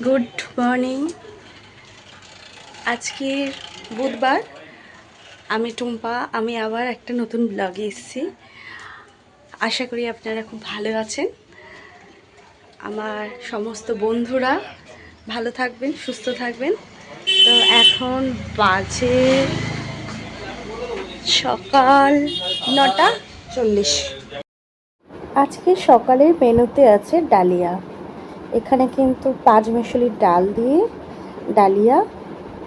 Good morning. আজকের বুধবার, আমি টুম্পা। আমি আবার একটা নতুন ব্লগে এসেছি। আশা করি আপনারা খুব ভালো আছেন। আমার সমস্ত বন্ধুরা ভালো থাকবেন, সুস্থ থাকবেন। তো এখন বাজে সকাল 9:40। আজকে সকালের মেনুতে আছে ডালিয়া। এখানে কিন্তু 5 মেশালির ডাল দিয়ে ডালিয়া,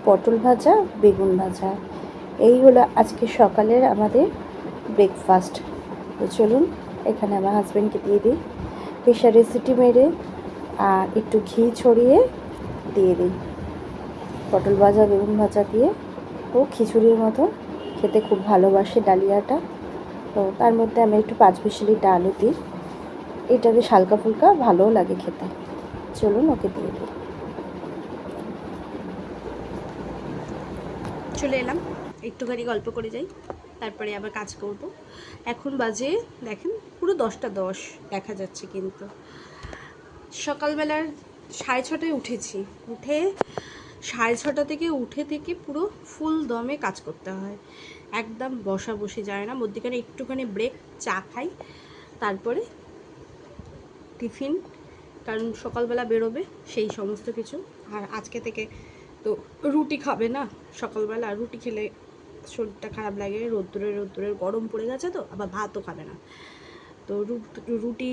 পটল ভাজা, বেগুন ভাজা, এই হলো আজকে সকালের আমাদের ব্রেকফাস্ট। তো চলুন এখানে আমার হাজব্যান্ডকে দিয়ে দিই। প্রেশারে সিটি মেরে আর একটু ঘি ছড়িয়ে দিয়ে দিই। পটল ভাজা, বেগুন ভাজা দিয়ে ও খিচুড়ির মতো খেতে খুব ভালোবাসে ডালিয়াটা। তো তার মধ্যে আমি একটু 5 মেশালির ডালও দিই। এটা বেশ হালকা ফুলকা ভালোও লাগে খেতে। চলুন ওকে দিয়ে দিই। চলে এলাম, একটুখানি গল্প করে যাই, তারপরে আবার কাজ করব। এখন বাজে দেখেন পুরো 10:10 দেখা যাচ্ছে, কিন্তু সকালবেলার 6:30টায় উঠেছি। উঠে 6:30 থেকে পুরো ফুল দমে কাজ করতে হয়, একদম বসা বসে যায় না। মধ্যিখানে একটুখানি ব্রেক, চা খাই, তারপরে টিফিন, কারণ সকালবেলা বেরোবে সেই সমস্ত কিছু। আর আজকে থেকে তো রুটি খাবে না, সকালবেলা রুটি খেলে শরীরটা খারাপ লাগে। রোদ্দুরের গরম পড়ে গেছে, তো আবার ভাতও খাবে না। তো রুটি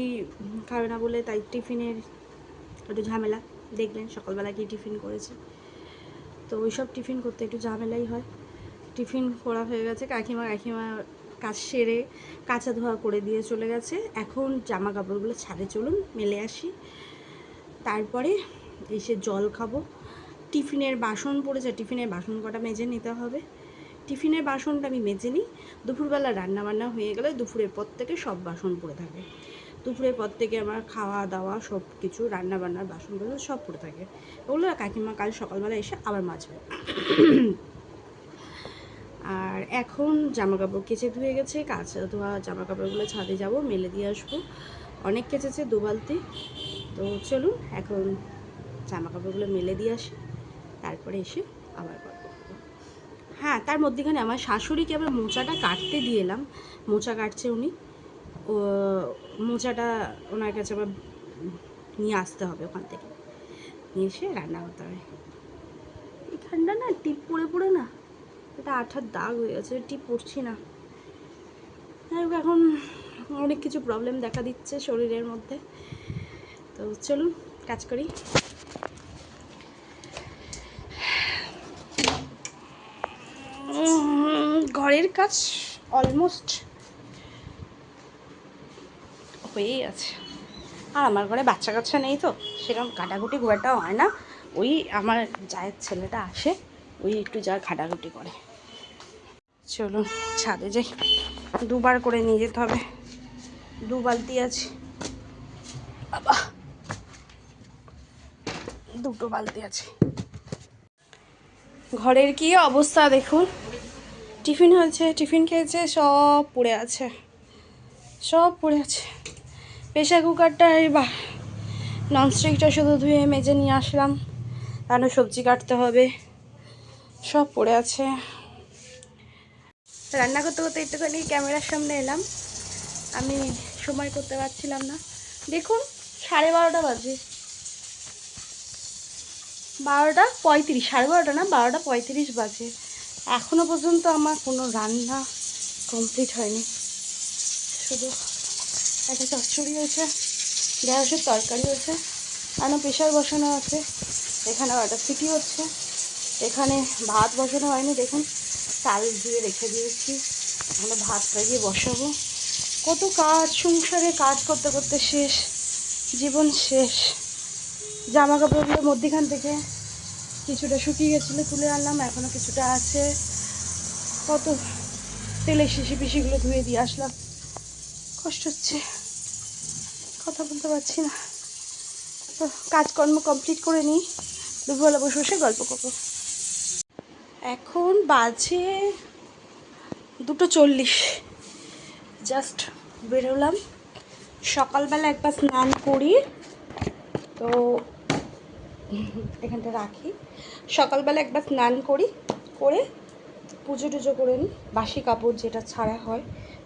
খাবে না বলে তাই টিফিনের একটু ঝামেলা। দেখলেন সকালবেলা কি টিফিন করেছে। তো ওই সব টিফিন করতে একটু ঝামেলাই হয়। টিফিন করা হয়ে গেছে। কাকিমা কাজ সেরে কাঁচা ধোয়া করে দিয়ে চলে গেছে। এখন জামা কাপড়গুলো ছাদে চলুন মেলে আসি, তারপরে এসে জল খাবো। টিফিনের বাসন পড়েছে, টিফিনের বাসন কটা মেজে নিতে হবে। টিফিনের বাসনটা আমি মেজে নিই। দুপুরবেলা রান্নাবান্না হয়ে গেলে দুপুরের পর থেকে সব বাসন পড়ে থাকে। দুপুরের পর থেকে আমার খাওয়া দাওয়া সব কিছু, রান্নাবান্নার বাসনগুলো সব পড়ে থাকে। ওগুলো কাকিমা কাল সকালবেলা এসে আবার মাজবে। আর এখন জামা কাপড় কেচে ধুয়ে গেছে, কাঁচা ধোয়া জামা কাপড়গুলো ছাদে যাব, মেলে দিয়ে আসবো। অনেক কেচেছে, 2 বালতি। তো চলুন এখন জামা কাপড়গুলো মেলে দিয়ে আসি, তারপরে এসে আবার গল্প করবো। হ্যাঁ, তার মধ্যেখানে আমার শাশুড়িকে আবার মোচাটা কাটতে দিয়ে এলাম। মোচা কাটছে উনি, ও মোচাটা ওনার কাছে আবার নিয়ে আসতে হবে, ওখান থেকে নিয়ে এসে রান্না করতে হবে। এই ঠান্ডা না, টিপ পড়ে না, এটা আঠার দাগ হয়ে গেছে, টিপ পড়ছি না। এখন অনেক কিছু প্রবলেম দেখা দিচ্ছে শরীরের মধ্যে। তো চলুন কাজ করি। ঘরের কাজ অলমোস্ট হয়েই আছে। আর আমার ঘরে বাচ্চা কাচ্চা নেই, তো সেরকম কাটাকুটি খুব একটা হয় না। ওই আমার জায়ের ছেলেটা আসে, ওই একটু যা ঘাটাঘুটি করে। চলুন ছাদে যাই, 2 বার করে নিয়ে যেতে হবে। 2 বালতি আছে বাবা, 2টো বালতি আছে। ঘরের কি অবস্থা দেখুন। টিফিন হয়েছে, টিফিন খেয়েছে, সব পড়ে আছে, সব পড়ে আছে। প্রেশার কুকারটা বা ননস্টিকটা শুধু ধুয়ে মেজে নিয়ে আসলাম, কারণ সবজি কাটতে হবে, সব পড়ে আছে। রান্না করতে করতে একটুখানি ক্যামেরার সামনে এলাম, আমি সময় করতে পারছিলাম না। দেখুন 12:30 বাজে, 12:35, 12:30 না, 12:35 বাজে। এখনও পর্যন্ত আমার কোনো রান্না কমপ্লিট হয়নি। শুধু একটা চচ্চড়ি হয়েছে, ঢ্যাঁড়সের তরকারি হয়েছে, আরও প্রেশার বসানো আছে, এখানেও একটা সিটি হচ্ছে, এখানে ভাত বসানো হয়নি। দেখুন চাল ধুয়ে রেখে দিয়েছি, এখানে ভাতটা গিয়ে বসাবো। কত কাজ, সংসারে কাজ করতে করতে শেষ, জীবন শেষ। জামা কাপড়গুলোর মধ্যেখান থেকে কিছুটা শুকিয়ে গেছিলো, তুলে আনলাম, এখনও কিছুটা আছে। কত তেলের শিশি পিসিগুলো ধুয়ে দিয়ে আসলাম, কষ্ট হচ্ছে, কথা বলতে পারছি না। তো কাজকর্ম কমপ্লিট করে নিই, দুপুরবেলা বসে বসে গল্প করবো। এখন বাজে 2:40, জাস্ট বেরোলাম। সকালবেলা একবার স্নান করি, তো এখানটা রাখি। সকালবেলা একবার স্নান করি, করে পুজো টুজো করে নিই, বাসি কাপড় যেটা ছাড়া হয়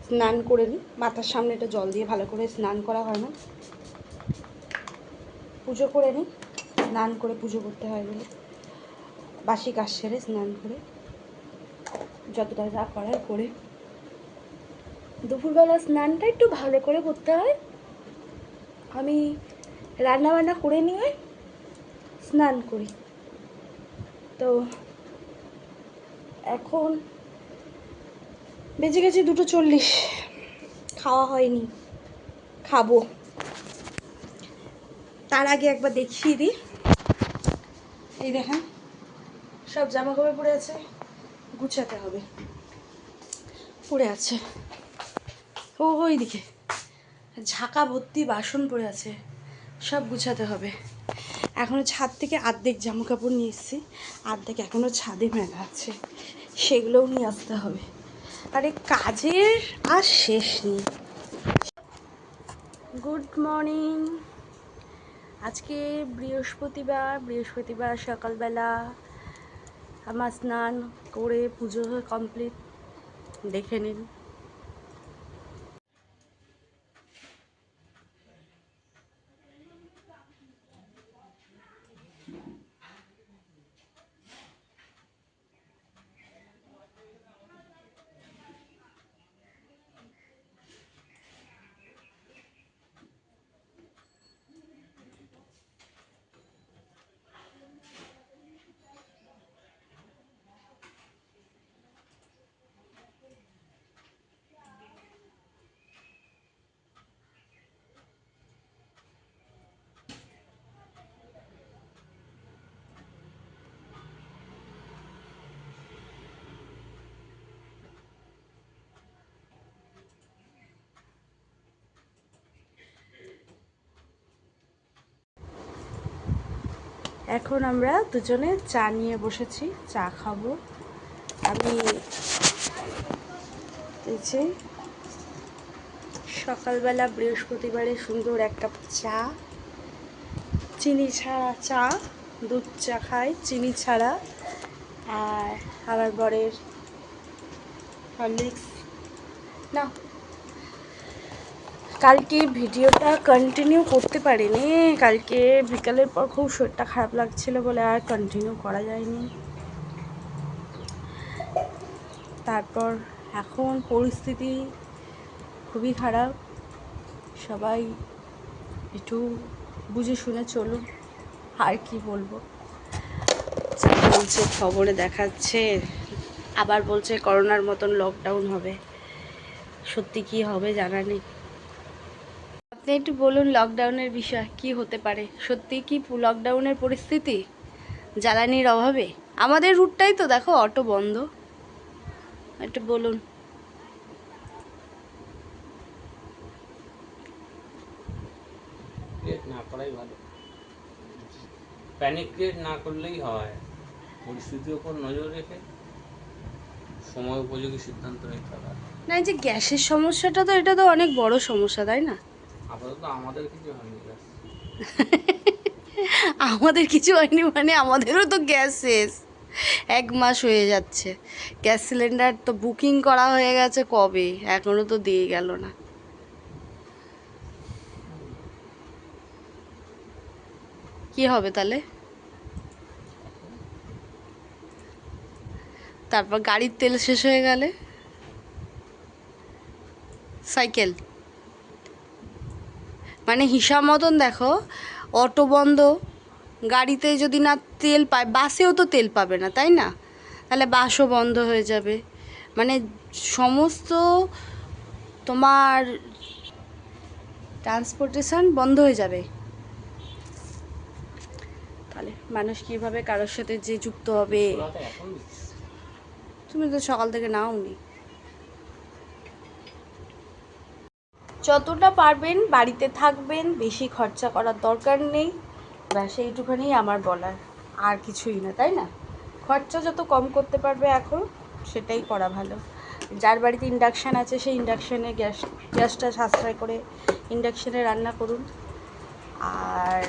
স্নান করে নিই। মাথার সামনে এটা জল দিয়ে ভালো করে স্নান করা হয় না, পুজো করে নিই। স্নান করে পুজো করতে হয় বলে বাসি কাজ সেরে স্নান করে যতটা যা করার করে দুপুরবেলা স্নানটা একটু ভালো করে করতে হয়। আমি রান্নাবান্না করে নিয়ে স্নান করি। তো এখন বেজে গেছে 2:40, খাওয়া হয়নি, খাবো। তার আগে একবার দেখিয়ে দিই, এই দেখেন সব জামা কাপড় পরে আছে, গুছাতে হবে। পড়ে আছে ওইদিকে ঝাঁকা ভর্তি বাসন পড়ে আছে, সব গুছাতে হবে। এখনও ছাদ থেকে অর্ধেক জামা কাপড় নিয়ে এসেছি, অর্ধেক এখনও ছাদে মেলা আছে, সেগুলোও নিয়ে আসতে হবে। আরে কাজের আর শেষ নেই। Good morning. আজকে বৃহস্পতিবার সকালবেলা আমার স্নান করে পুজো কমপ্লিট, দেখে নিন। এখন আমরা দুজনে চা নিয়ে বসেছি, চা খাবো। আমি এই যে সকালবেলা বৃহস্পতিবারে সুন্দর এক কাপ চা, চিনি ছাড়া চা, দুধ চা খাই চিনি ছাড়া। আর আমার বরের হরলিক্স। না, কালকে ভিডিওটা কন্টিনিউ করতে পারিনি, কালকে বিকালের পর খুব শরীরটা খারাপ লাগছিল বলে আর কন্টিনিউ করা যায়নি। তারপর এখন পরিস্থিতি খুবই খারাপ, সবাই একটু বুঝে শুনে চলুন। আর কি বলবো, বলছে খবরে দেখাচ্ছে, আবার বলছে করোনার মতন লকডাউন হবে। সত্যি কি হবে জানা নেই। আপনি একটু বলুন লকডাউনের বিষয় কি হতে পারে, সত্যি কি লকডাউনের পরিস্থিতি জ্বালানির অভাবে? আমাদের রুটটাই তো দেখো অটো বন্ধ, একটু বলুন। না করাই ভালো, প্যানিক ক্রিয়েট না করলেই হয়। পরিস্থিতির উপর নজর রেখে সময় উপযোগী সিদ্ধান্ত নিতে হবে। না, এই যে গ্যাসের সমস্যাটা তো, এটা তো অনেক বড় সমস্যা, তাই না? আপাতত আমাদের কিছু হয়নি। আমাদের কিছু হয়নি মানে আমাদেরও তো গ্যাস শেষ, 1 মাস হয়ে যাচ্ছে। গ্যাস সিলিন্ডার তো বুকিং করা হয়ে গেছে কবে, এখনও তো দিয়ে গেল না। কি হবে তাহলে? তারপর গাড়ির তেল শেষ হয়ে গেলে সাইকেল, মানে হিসাব মতন দেখো, অটো বন্ধ, গাড়িতে যদি না তেল পায় বাসেও তো তেল পাবে না, তাই না? তাহলে বাসও বন্ধ হয়ে যাবে, মানে সমস্ত তোমার ট্রান্সপোর্টেশন বন্ধ হয়ে যাবে। তাহলে মানুষ কীভাবে কারোর সাথে যে যুক্ত হবে? তুমি তো সকাল থেকে নাওনি। যতটা পারবেন বাড়িতে থাকবেন, বেশি খরচা করার দরকার নেই, ব্যাস এইটুখানি আমার বলার, আর কিছুই না, তাই না? খরচা যত কম করতে পারবে এখন সেটাই করা ভালো। যার বাড়িতে ইন্ডাকশান আছে সেই ইন্ডাকশানে গ্যাসটা সাশ্রয় করে ইন্ডাকশানে রান্না করুন। আর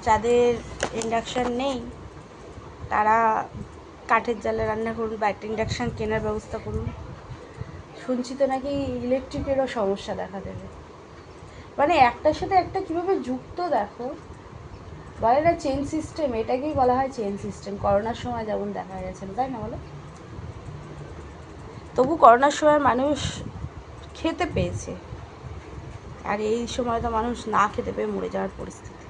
যাদের ইন্ডাকশান নেই তারা কাঠের জালে রান্না করুন বা একটা ইন্ডাকশান কেনার ব্যবস্থা করুন। শুনছি তো নাকি ইলেকট্রিকেরও সমস্যা দেখা দেবে, মানে একটার সাথে একটা কীভাবে যুক্ত দেখো, বলে না চেন সিস্টেম, এটাকেই বলা হয় চেন সিস্টেম। করোনার সময় যেমন দেখা গেছিল, তাই না বলো? তবু করোনার সময় মানুষ খেতে পেয়েছে, আর এই সময় তো মানুষ না খেতে পেয়ে মরে যাওয়ার পরিস্থিতি।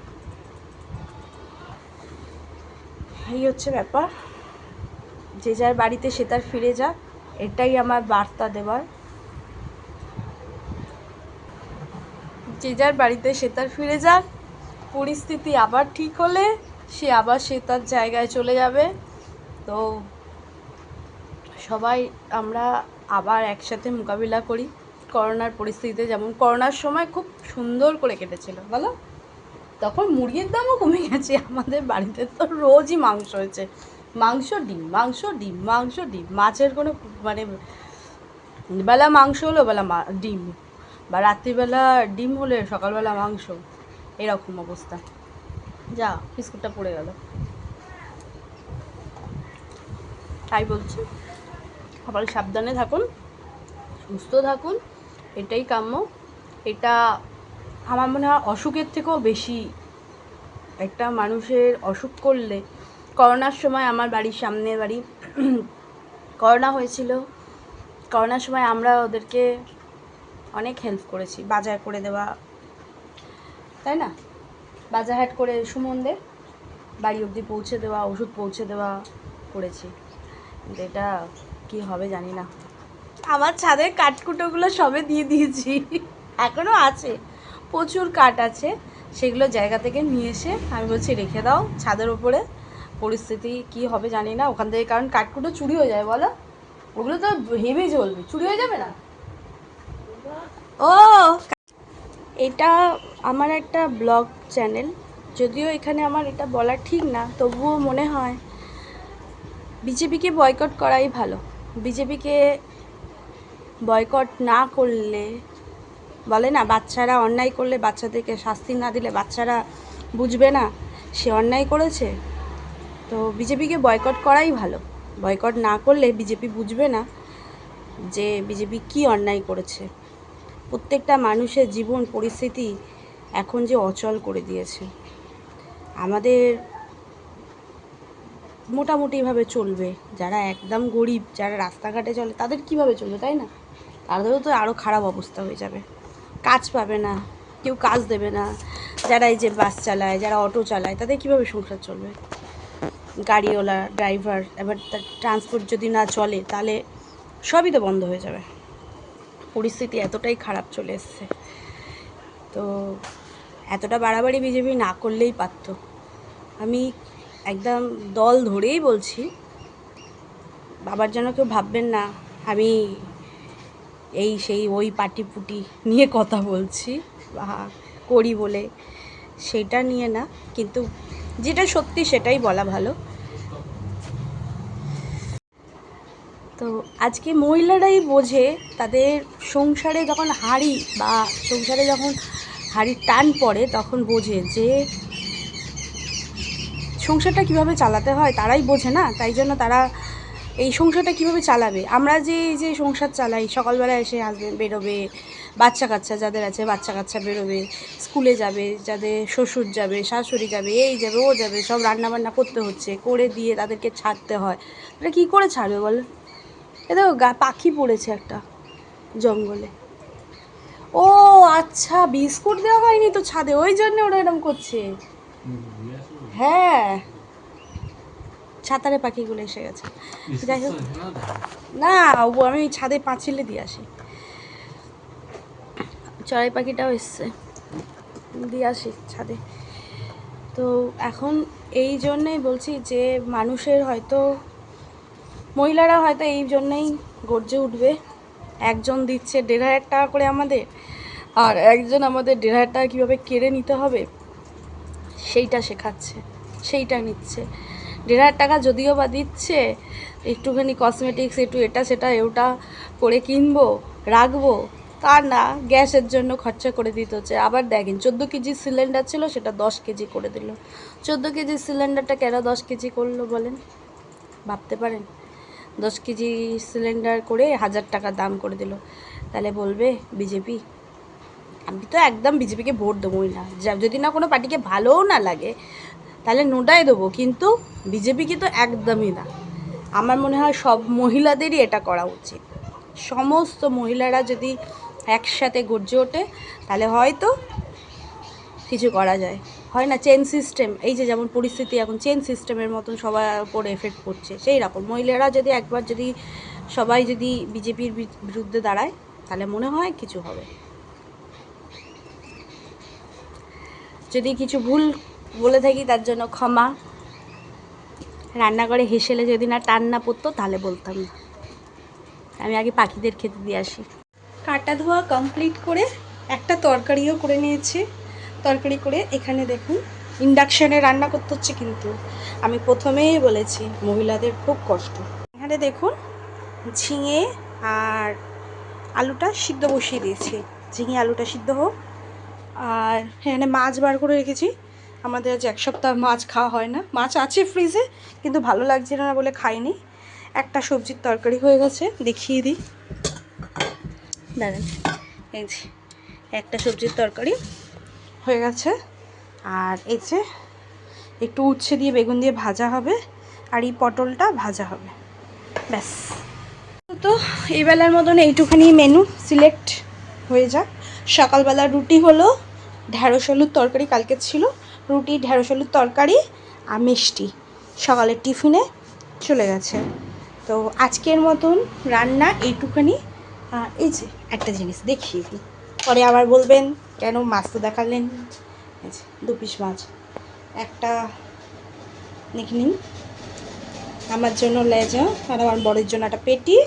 এই হচ্ছে ব্যাপার, যে যার বাড়িতে সে তার ফিরে যাক, এটাই আমার বার্তা দেওয়ার। যে যার বাড়িতে সে তার ফিরে যাক, পরিস্থিতি আবার ঠিক হলে সে তার জায়গায় চলে যাবে। তো সবাই আমরা আবার একসাথে মোকাবিলা করি করোনার পরিস্থিতিতে। যেমন করোনার সময় খুব সুন্দর করে কেটেছিল বলো, তখন মুরগির দামও কমে গেছে। আমাদের বাড়িতে তো রোজই মাংস হয়েছে, মাংস ডিম মাংস ডিম মাংস ডিম, মাছের কোনো মানে বেলা মাংস হলো বেলা ডিম, বা রাত্রিবেলা ডিম হলে সকালবেলা মাংস, এরকম অবস্থা। যা বিস্কুটটা পড়ে গেল, তাই বলছি সবাই সাবধানে থাকুন, সুস্থ থাকুন, এটাই কাম্য। এটা আমার মনে হয় অসুখের থেকেও বেশি, একটা মানুষের অসুখ করলে, করোনার সময় আমার বাড়ির সামনের বাড়ি করোনা হয়েছিল, করোনার সময় আমরা ওদেরকে অনেক হেল্প করেছি, বাজার করে দেওয়া, তাই না, বাজার হাট করে সুমনদের বাড়ি অবধি পৌঁছে দেওয়া, ওষুধ পৌঁছে দেওয়া করেছি। কিন্তু এটা কী হবে জানি না। আমার ছাদের কাঠকুটোগুলো সবে দিয়ে দিয়েছি, এখনও আছে, প্রচুর কাঠ আছে, সেগুলো জায়গা থেকে নিয়ে এসে আমি বলছি রেখে দাও ছাদের ওপরে। পরিস্থিতি কি হবে জানি না ওখান থেকে, কারণ কাঠকুটো চুরি হয়ে যায় বলো, ওগুলো তো হেভি জ্বলবে, চুরি হয়ে যাবে না। ও এটা আমার একটা ব্লগ চ্যানেল, যদিও এখানে আমার এটা বলা ঠিক না, তবুও মনে হয় বিজেপিকে বয়কট করাই ভালো। বিজেপিকে বয়কট না করলে, বলে না বাচ্চারা অন্যায় করলে বাচ্চাদেরকে শাস্তি না দিলে বাচ্চারা বুঝবে না সে অন্যায় করেছে। তো বিজেপিকে বয়কট করাই ভালো, বয়কট না করলে বিজেপি বুঝবে না যে বিজেপি কি অন্যায় করেছে। প্রত্যেকটা মানুষের জীবন পরিস্থিতি এখন যে অচল করে দিয়েছে, আমাদের মোটামুটিভাবে চলবে, যারা একদম গরিব, যারা রাস্তাঘাটে চলে তাদের কিভাবে চলবে, তাই না? তাদেরও তো আরও খারাপ অবস্থা হয়ে যাবে, কাজ পাবে না, কেউ কাজ দেবে না, যারা এই যে বাস চালায়, যারা অটো চালায়, তাদের কিভাবে সংসার চলবে? গাড়িওয়ালা ড্রাইভার, এবার তার ট্রান্সপোর্ট যদি না চলে তাহলে সবই তো বন্ধ হয়ে যাবে। পরিস্থিতি এতটাই খারাপ চলে এসছে, তো এতটা বাড়াবাড়ি বিজেপি না করলেই পারতো। আমি একদম দল ধরেই বলছি, বাবার যেন কেউ ভাববেন না আমি এই সেই ওই পার্টি পুটি নিয়ে কথা বলছি বা করি বলে, সেটা নিয়ে না, কিন্তু যেটা সত্যি সেটাই বলা ভালো। তো আজকে মহিলারাই বোঝে, তাদের সংসারে যখন হাঁড়ি বা সংসারে যখন হাঁড়ির টান পড়ে তখন বোঝে যে সংসারটা কিভাবে চালাতে হয়, তারাই বোঝে না, তাই জন্য তারা এই সংসারটা কিভাবে চালাবে। আমরা যে এই যে সংসার চালাই, সকালবেলা এসে হাসবেন্ড বেরোবে, বাচ্চা কাচ্চা যাদের আছে বাচ্চা কাচ্চা বেরোবে, স্কুলে যাবে, যাদের শ্বশুর যাবে, শাশুড়ি যাবে, এই যাবে ও যাবে, সব রান্নাবান্না করতে হচ্ছে, করে দিয়ে তাদেরকে ছাড়তে হয়। এটা কী করে ছাড়বে বলো? এ দেখো পাখি পড়েছে একটা জঙ্গলে। ও আচ্ছা, বিস্কুট দেওয়া হয়নি তো ছাদে, ওই জন্য ওরা এরকম করছে। হ্যাঁ, ছাতারে পাখিগুলো এসে গেছে। যাই হোক, না আমি ছাদে পাঁচিলে দিয়ে আসি, চড়াই পাখিটাও এসছে, দিয়ে আসি ছাদে। তো এখন এই জন্যেই বলছি যে মানুষের হয়তো, মহিলারা হয়তো এই জন্যেই গর্জে উঠবে। একজন দিচ্ছে 1,500 টাকা করে আমাদের, আর একজন আমাদের 1,500 টাকা কীভাবে কেড়ে নিতে হবে সেইটা শেখাচ্ছে, সেইটা নিচ্ছে। 1,500 টাকা যদিও বা দিচ্ছে, একটুখানি কসমেটিক্স, একটু এটা সেটা ওটা করে কিনবো, রাখবো, তা না, গ্যাসের জন্য খরচা করে দিতে হচ্ছে। আবার দেখেন 14 কেজি সিলিন্ডার ছিল, সেটা 10 কেজি করে দিল। 14 কেজি সিলিন্ডারটা কেন 10 কেজি করলো বলেন, ভাবতে পারেন? 10 কেজি সিলিন্ডার করে 1000 টাকা দাম করে দিল। তাহলে বলবে বিজেপি? আমি তো একদম বিজেপিকে ভোট দেবোই না। যদি না কোনো পার্টিকে ভালোও না লাগে তাহলে নোটাই দেবো, কিন্তু বিজেপিকে তো একদমই না। আমার মনে হয় সব মহিলাদেরই এটা করা উচিত। সমস্ত মহিলারা যদি একসাথে গর্জে ওঠে তাহলে হয়তো কিছু করা যায়। হয় না চেন সিস্টেম, এই যে যেমন পরিস্থিতি এখন চেন সিস্টেমের মতন সবার উপর এফেক্ট পড়ছে, সেই রকম মহিলারা যদি একবার যদি সবাই যদি বিজেপির বিরুদ্ধে দাঁড়ায় তাহলে মনে হয় কিছু হবে। যদি কিছু ভুল বলে থাকি তার জন্য ক্ষমা। রান্নাঘরে হেসেলে যদি না টান না পড়তো তাহলে বলতাম না। আমি আগে পাখিদের খেতে দিয়ে আসি। কাটা ধোয়া কমপ্লিট করে একটা তরকারিও করে নিয়েছি। তরকারি করে এখানে দেখুন ইন্ডাকশানে রান্না করতে হচ্ছে, কিন্তু আমি প্রথমেই বলেছি মহিলাদের খুব কষ্ট। এখানে দেখুন ঝিঙে আর আলুটা সিদ্ধ বসিয়ে দিয়েছি। ঝিঙে আলুটা সিদ্ধ হোক। আর এখানে মাছ বার করে রেখেছি। আমাদের আজ 1 সপ্তাহ মাছ খাওয়া হয় না। মাছ আছে ফ্রিজে, কিন্তু ভালো লাগছে না বলে খাইনি। একটা সবজির তরকারি হয়ে গেছে, দেখিয়ে দিই। দাঁড়ান, এই যে একটা সবজির তরকারি হয়ে গেছে। আর এই যে একটু উচ্ছে দিয়ে বেগুন দিয়ে ভাজা হবে, আর এই পটলটা ভাজা হবে, ব্যাস। তো এই বেলার মতন এইটুখানি মেনু সিলেক্ট হয়ে যাক। সকালবেলা রুটি হলো, ঢ্যাঁড়স আলুর তরকারি কালকে ছিল, রুটি ঢ্যাঁড়স আলুর তরকারি আর মিষ্টি সকালের টিফিনে চলে গেছে। তো আজকের মতন রান্না এইটুখানি। এই যে একটা জিনিস দেখিয়ে দিই, পরে আবার বলবেন কেন মাছ তো দেখালেন। এই যে 2 পিস মাছ, একটা দেখে নিন, আমার জন্য লেজা আর আমার বরের জন্য একটা পেটি,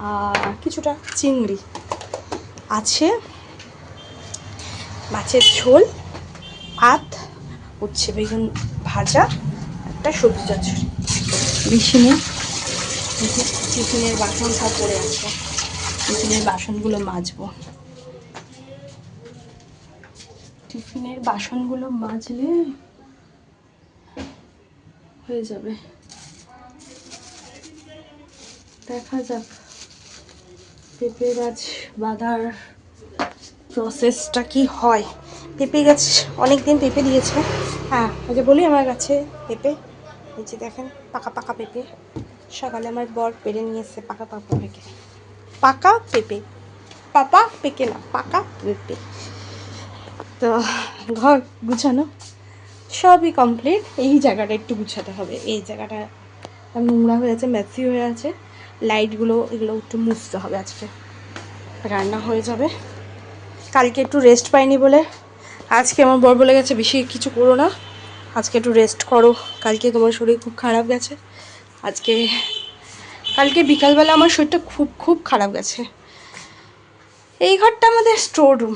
আর কিছুটা চিংড়ি আছে, মাছের ঝোল, ভাত, উচ্ছে বেগুন ভাজা, একটা সবজি চচ্চড়ি। বেশি নেই। টিফিনের বাসন সব পড়ে আছে, টিফিনের বাসনগুলো মাজবো। টিফিনের বাসনগুলো মাজলে হয়ে যাবে। দেখা যাক পেঁপে গাছ বাঁধার প্রসেসটা কি হয়। পেঁপে গাছ অনেক দিন পেঁপে দিয়েছে। হ্যাঁ, ওই যে বলি আমার গাছে পেঁপে, এই যে দেখেন পাকা পাকা পেঁপে। সকালে আমার বর পেরে নিয়ে এসে পাকা পাকা পেঁপে, পাকা পেঁপে, পাপা পেকে না, পাকা পেঁপে। তো ঘর গুছানো সবই কমপ্লিট। এই জায়গাটা একটু গুছাতে হবে, এই জায়গাটা নোংরা হয়ে আছে, মেসি হয়ে আছে। লাইটগুলো এগুলো একটু মুছতে হবে। আজকে রান্না হয়ে যাবে। কালকে একটু রেস্ট পাইনি বলে আজকে আমার বর বলে গেছে বেশি কিছু করো না, আজকে একটু রেস্ট করো, কালকে তোমার শরীর খুব খারাপ গেছে। কালকে বিকালবেলা আমার শরীরটা খুব খুব খারাপ গেছে। এই ঘরটা আমাদের স্টোর রুম,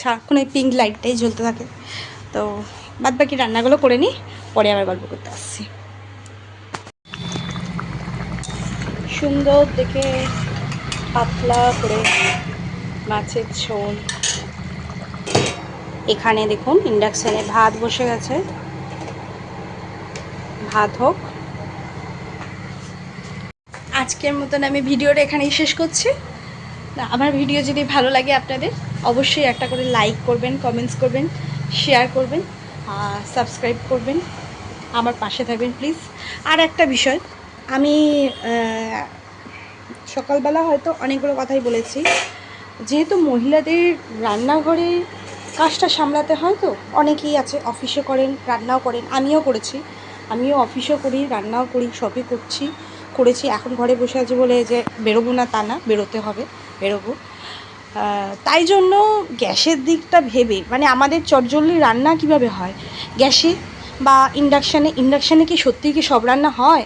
সারাক্ষণ এই পিঙ্ক লাইটটাই জ্বলতে থাকে। তো বাদ বাকি রান্নাগুলো করে নিই, পরে আবার গল্প করতে আসছি। সুন্দর দেখে পাতলা করে মাছের ঝোল। এখানে দেখুন ইন্ডাকশানে ভাত বসে গেছে, ভাত হোক। আজকের মতন আমি ভিডিওটা এখানেই শেষ করছি। আমার ভিডিও যদি ভালো লাগে আপনাদের অবশ্যই একটা করে লাইক করবেন, কমেন্টস করবেন, শেয়ার করবেন, সাবস্ক্রাইব করবেন, আমার পাশে থাকবেন প্লিজ। আর একটা বিষয়, আমি সকালবেলা হয়তো অনেকগুলো কথাই বলেছি, যেহেতু মহিলাদের রান্নাঘরে কাজটা সামলাতে হয়, তো অনেকেই আছে অফিসে করেন, রান্নাও করেন, আমিও করেছি, আমিও অফিসও করি, রান্নাও করি, সবই করেছি। এখন ঘরে বসে আছি বলে যে বেরোবো না তা না, বেরোতে হবে, বেরোবো। তাই জন্য গ্যাসের দিকটা ভেবে, মানে আমাদের চটজলদি রান্না কিভাবে হয় গ্যাসে বা ইন্ডাকশানে কি সত্যিই কি সব রান্না হয়?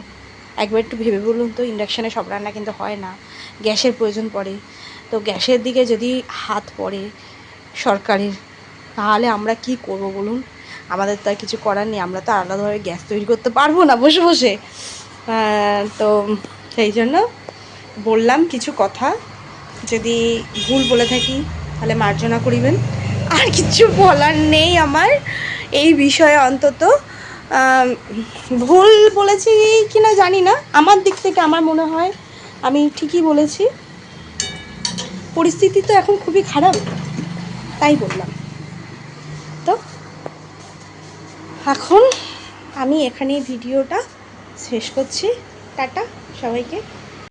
একবার একটু ভেবে বলুন তো, ইন্ডাকশানে সব রান্না কিন্তু হয় না, গ্যাসের প্রয়োজন পড়ে। তো গ্যাসের দিকে যদি হাত পড়ে সরকারের, তাহলে আমরা কি করব বলুন? আমাদের তো আর কিছু করার নেই, আমরা তো আলাদাভাবে গ্যাস তৈরি করতে পারবো না বসে বসে। তো সেই জন্য বললাম কিছু কথা, যদি ভুল বলে থাকি তাহলে মার্জনা করিবেন। আর কিছু বলার নেই আমার এই বিষয়ে। অন্তত ভুল বলেছি কি না জানি না, আমার দিক থেকে আমার মনে হয় আমি ঠিকই বলেছি। পরিস্থিতি তো এখন খুবই খারাপ, তাই বললাম। তো এখন আমি এখানেই ভিডিওটা শেষ করছি। টাটা সবাইকে।